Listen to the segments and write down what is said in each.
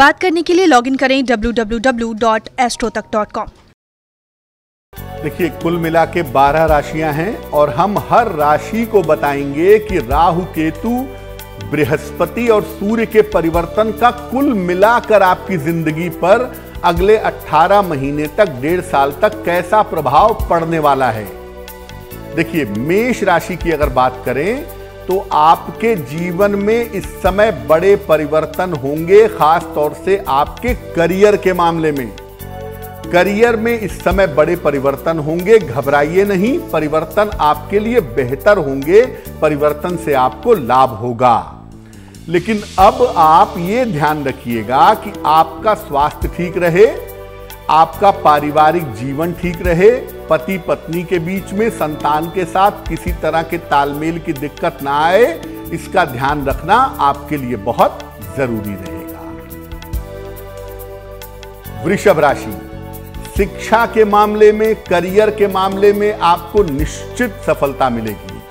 बात करने के लिए लॉगिन करें www.astrotak.com। देखिए, कुल मिला के 12 राशियां हैं और हम हर राशि को बताएंगे कि राहु केतु, बृहस्पति और सूर्य के परिवर्तन का कुल मिलाकर आपकी जिंदगी पर अगले 18 महीने तक, 1.5 साल तक कैसा प्रभाव पड़ने वाला है। देखिए, मेष राशि की अगर बात करें तो आपके जीवन में इस समय बड़े परिवर्तन होंगे, खास तौर से आपके करियर के मामले में। करियर में इस समय बड़े परिवर्तन होंगे, घबराइए नहीं, परिवर्तन आपके लिए बेहतर होंगे, परिवर्तन से आपको लाभ होगा। लेकिन अब आप ये ध्यान रखिएगा कि आपका स्वास्थ्य ठीक रहे, आपका पारिवारिक जीवन ठीक रहे, पति पत्नी के बीच में, संतान के साथ किसी तरह के तालमेल की दिक्कत ना आए, इसका ध्यान रखना आपके लिए बहुत जरूरी रहेगा। वृषभ राशि, शिक्षा के मामले में, करियर के मामले में आपको निश्चित सफलता मिलेगी।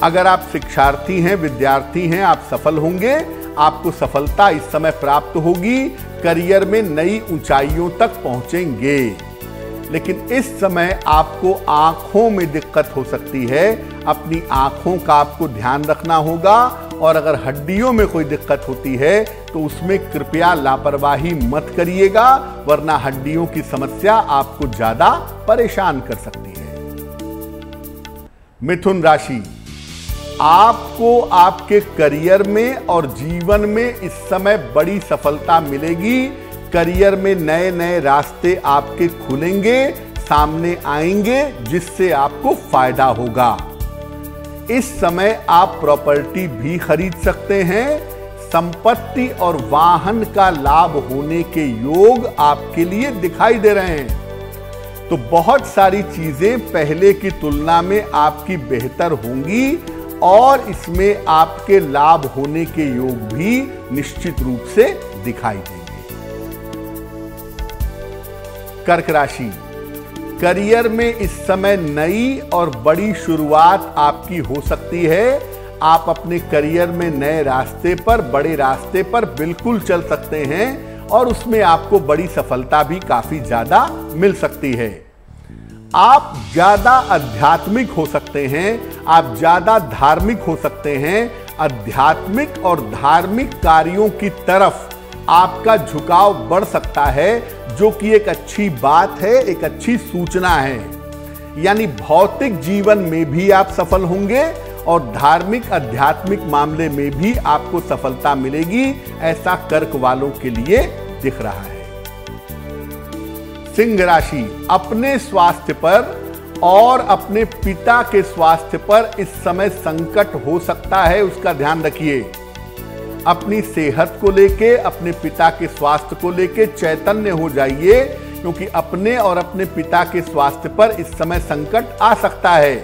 अगर आप शिक्षार्थी हैं, विद्यार्थी हैं, आप सफल होंगे, आपको सफलता इस समय प्राप्त होगी, करियर में नई ऊंचाइयों तक पहुंचेंगे। लेकिन इस समय आपको आंखों में दिक्कत हो सकती है, अपनी आंखों का आपको ध्यान रखना होगा, और अगर हड्डियों में कोई दिक्कत होती है तो उसमें कृपया लापरवाही मत करिएगा, वरना हड्डियों की समस्या आपको ज्यादा परेशान कर सकती है। मिथुन राशि, आपको आपके करियर में और जीवन में इस समय बड़ी सफलता मिलेगी। करियर में नए नए रास्ते आपके खुलेंगे, सामने आएंगे, जिससे आपको फायदा होगा। इस समय आप प्रॉपर्टी भी खरीद सकते हैं। संपत्ति और वाहन का लाभ होने के योग आपके लिए दिखाई दे रहे हैं। तो बहुत सारी चीजें पहले की तुलना में आपकी बेहतर होंगी और इसमें आपके लाभ होने के योग भी निश्चित रूप से दिखाई देंगे। कर्क राशि, करियर में इस समय नई और बड़ी शुरुआत आपकी हो सकती है। आप अपने करियर में नए रास्ते पर, बड़े रास्ते पर बिल्कुल चल सकते हैं और उसमें आपको बड़ी सफलता भी काफी ज्यादा मिल सकती है। आप ज्यादा आध्यात्मिक हो सकते हैं, आप ज्यादा धार्मिक हो सकते हैं। आध्यात्मिक और धार्मिक कार्यों की तरफ आपका झुकाव बढ़ सकता है, जो कि एक अच्छी बात है, एक अच्छी सूचना है। यानी भौतिक जीवन में भी आप सफल होंगे और धार्मिक आध्यात्मिक मामले में भी आपको सफलता मिलेगी, ऐसा कर्क वालों के लिए दिख रहा है। सिंह राशि, अपने स्वास्थ्य पर और अपने पिता के स्वास्थ्य पर इस समय संकट हो सकता है, उसका ध्यान रखिए। अपनी सेहत को लेके, अपने पिता के स्वास्थ्य को लेके चैतन्य हो जाइए, क्योंकि अपने और अपने पिता के स्वास्थ्य पर इस समय संकट आ सकता है।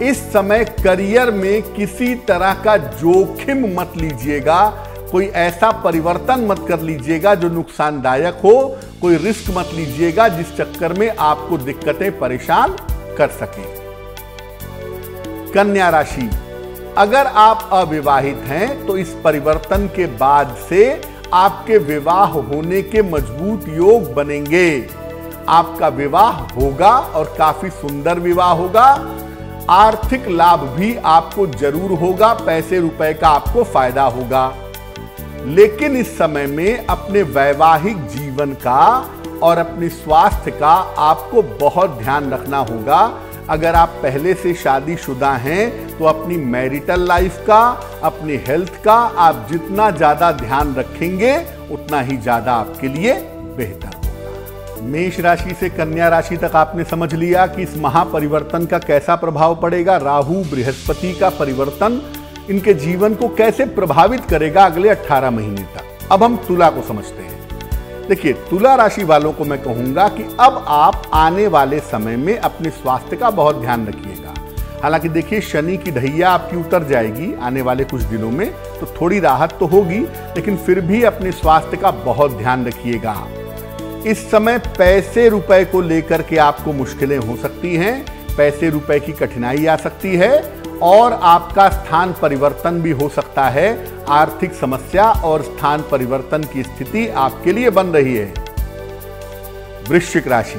इस समय करियर में किसी तरह का जोखिम मत लीजिएगा, कोई ऐसा परिवर्तन मत कर लीजिएगा जो नुकसानदायक हो, कोई रिस्क मत लीजिएगा जिस चक्कर में आपको दिक्कतें परेशान कर सकें। कन्या राशि, अगर आप अविवाहित हैं तो इस परिवर्तन के बाद से आपके विवाह होने के मजबूत योग बनेंगे। आपका विवाह होगा और काफी सुंदर विवाह होगा। आर्थिक लाभ भी आपको जरूर होगा, पैसे रुपए का आपको फायदा होगा। लेकिन इस समय में अपने वैवाहिक जीवन का और अपने स्वास्थ्य का आपको बहुत ध्यान रखना होगा। अगर आप पहले से शादीशुदा हैं तो अपनी मैरिटल लाइफ का, अपनी हेल्थ का आप जितना ज्यादा ध्यान रखेंगे उतना ही ज्यादा आपके लिए बेहतर होगा। मेष राशि से कन्या राशि तक आपने समझ लिया कि इस महापरिवर्तन का कैसा प्रभाव पड़ेगा। राहु बृहस्पति का परिवर्तन इनके जीवन को कैसे प्रभावित करेगा अगले 18 महीने तक। अब हम तुला को समझते हैं। देखिए, तुला राशि वालों को मैं कहूंगा कि अब आप आने वाले समय में अपने स्वास्थ्य का बहुत ध्यान रखिएगा। हालांकि देखिए, शनि की ढैया आपकी उतर जाएगी आने वाले कुछ दिनों में, तो थोड़ी राहत तो होगी, लेकिन फिर भी अपने स्वास्थ्य का बहुत ध्यान रखिएगा। इस समय पैसे रुपए को लेकर के आपको मुश्किलें हो सकती हैं, पैसे रुपए की कठिनाई आ सकती है और आपका स्थान परिवर्तन भी हो सकता है। आर्थिक समस्या और स्थान परिवर्तन की स्थिति आपके लिए बन रही है। वृश्चिक राशि,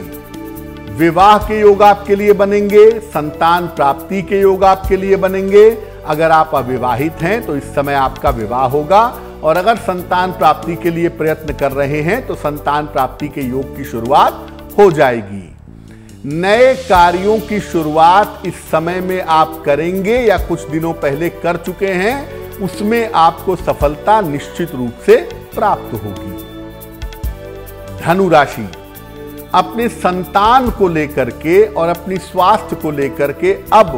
विवाह के योग आपके लिए बनेंगे, संतान प्राप्ति के योग आपके लिए बनेंगे। अगर आप अविवाहित हैं तो इस समय आपका विवाह होगा, और अगर संतान प्राप्ति के लिए प्रयत्न कर रहे हैं तो संतान प्राप्ति के योग की शुरुआत हो जाएगी। नए कार्यों की शुरुआत इस समय में आप करेंगे या कुछ दिनों पहले कर चुके हैं, उसमें आपको सफलता निश्चित रूप से प्राप्त होगी। धनु राशि, अपने संतान को लेकर के और अपनी स्वास्थ्य को लेकर के अब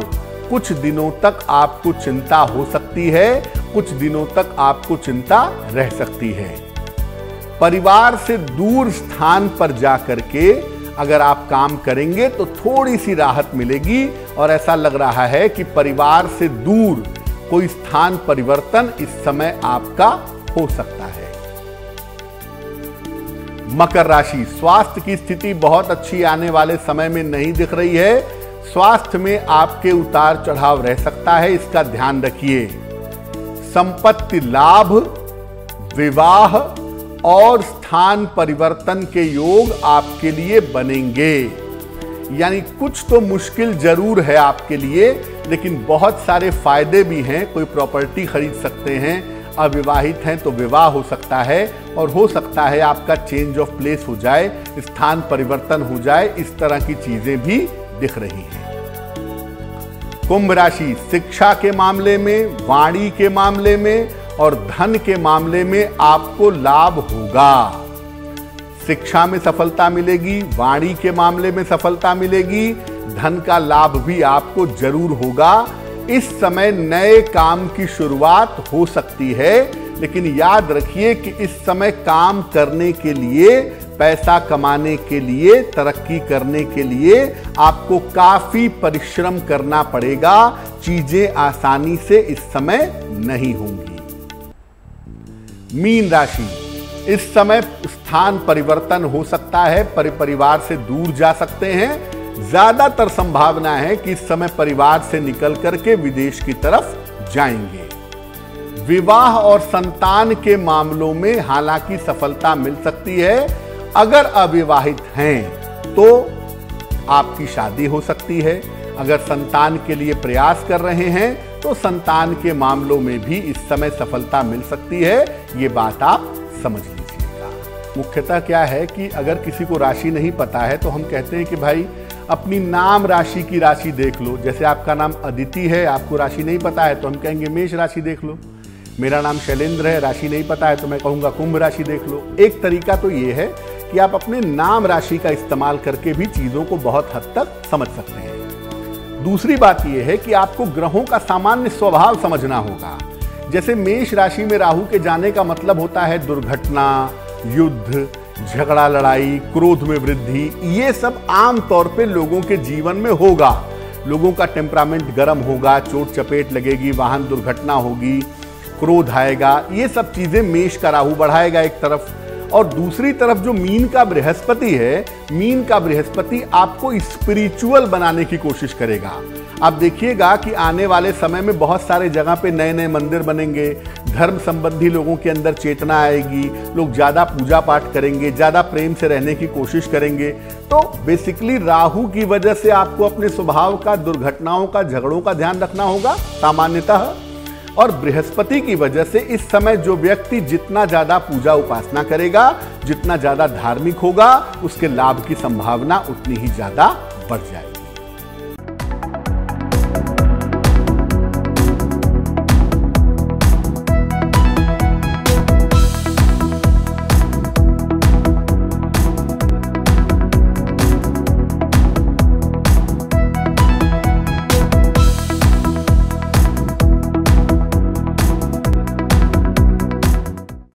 कुछ दिनों तक आपको चिंता हो सकती है, कुछ दिनों तक आपको चिंता रह सकती है। परिवार से दूर स्थान पर जाकर के अगर आप काम करेंगे तो थोड़ी सी राहत मिलेगी, और ऐसा लग रहा है कि परिवार से दूर कोई स्थान परिवर्तन इस समय आपका हो सकता है। मकर राशि, स्वास्थ्य की स्थिति बहुत अच्छी आने वाले समय में नहीं दिख रही है। स्वास्थ्य में आपके उतार चढ़ाव रह सकता है, इसका ध्यान रखिए। संपत्ति लाभ, विवाह और स्थान परिवर्तन के योग आपके लिए बनेंगे। यानी कुछ तो मुश्किल जरूर है आपके लिए, लेकिन बहुत सारे फायदे भी हैं। कोई प्रॉपर्टी खरीद सकते हैं, अविवाहित हैं तो विवाह हो सकता है, और हो सकता है आपका चेंज ऑफ प्लेस हो जाए, स्थान परिवर्तन हो जाए। इस तरह की चीजें भी दिख रही हैं। कुंभ राशि, शिक्षा के मामले में, वाणी के मामले में और धन के मामले में आपको लाभ होगा। शिक्षा में सफलता मिलेगी, वाणी के मामले में सफलता मिलेगी, धन का लाभ भी आपको जरूर होगा। इस समय नए काम की शुरुआत हो सकती है, लेकिन याद रखिए कि इस समय काम करने के लिए, पैसा कमाने के लिए, तरक्की करने के लिए आपको काफी परिश्रम करना पड़ेगा। चीजें आसानी से इस समय नहीं होंगी। मीन राशि, इस समय स्थान परिवर्तन हो सकता है, परिवार से दूर जा सकते हैं। ज्यादातर संभावना है कि इस समय परिवार से निकल करके विदेश की तरफ जाएंगे। विवाह और संतान के मामलों में हालांकि सफलता मिल सकती है। अगर अविवाहित हैं तो आपकी शादी हो सकती है। अगर संतान के लिए प्रयास कर रहे हैं तो संतान के मामलों में भी इस समय सफलता मिल सकती है। ये बात आप समझ लीजिएगा। मुख्यतः क्या है कि अगर किसी को राशि नहीं पता है तो हम कहते हैं कि भाई अपनी नाम राशि की राशि देख लो। जैसे आपका नाम अदिति है, आपको राशि नहीं पता है तो हम कहेंगे मेष राशि देख लो। मेरा नाम शैलेंद्र है, राशि नहीं पता है तो मैं कहूँगा कुंभ राशि देख लो। एक तरीका तो ये है कि आप अपने नाम राशि का इस्तेमाल करके भी चीज़ों को बहुत हद तक समझ सकते हैं। दूसरी बात यह है कि आपको ग्रहों का सामान्य स्वभाव समझना होगा। जैसे मेष राशि में राहु के जाने का मतलब होता है दुर्घटना, युद्ध, झगड़ा, लड़ाई, क्रोध में वृद्धि। ये सब आम तौर पे लोगों के जीवन में होगा। लोगों का टेम्परामेंट गर्म होगा, चोट चपेट लगेगी, वाहन दुर्घटना होगी, क्रोध आएगा। ये सब चीजें मेष का राहु बढ़ाएगा एक तरफ। और दूसरी तरफ जो मीन का बृहस्पति है, मीन का बृहस्पति आपको स्पिरिचुअल बनाने की कोशिश करेगा। आप देखिएगा कि आने वाले समय में बहुत सारे जगह पे नए नए मंदिर बनेंगे, धर्म संबंधी लोगों के अंदर चेतना आएगी, लोग ज़्यादा पूजा पाठ करेंगे, ज़्यादा प्रेम से रहने की कोशिश करेंगे। तो बेसिकली राहु की वजह से आपको अपने स्वभाव का, दुर्घटनाओं का, झगड़ों का ध्यान रखना होगा सामान्यतः। और बृहस्पति की वजह से इस समय जो व्यक्ति जितना ज़्यादा पूजा उपासना करेगा, जितना ज़्यादा धार्मिक होगा, उसके लाभ की संभावना उतनी ही ज़्यादा बढ़ जाएगी।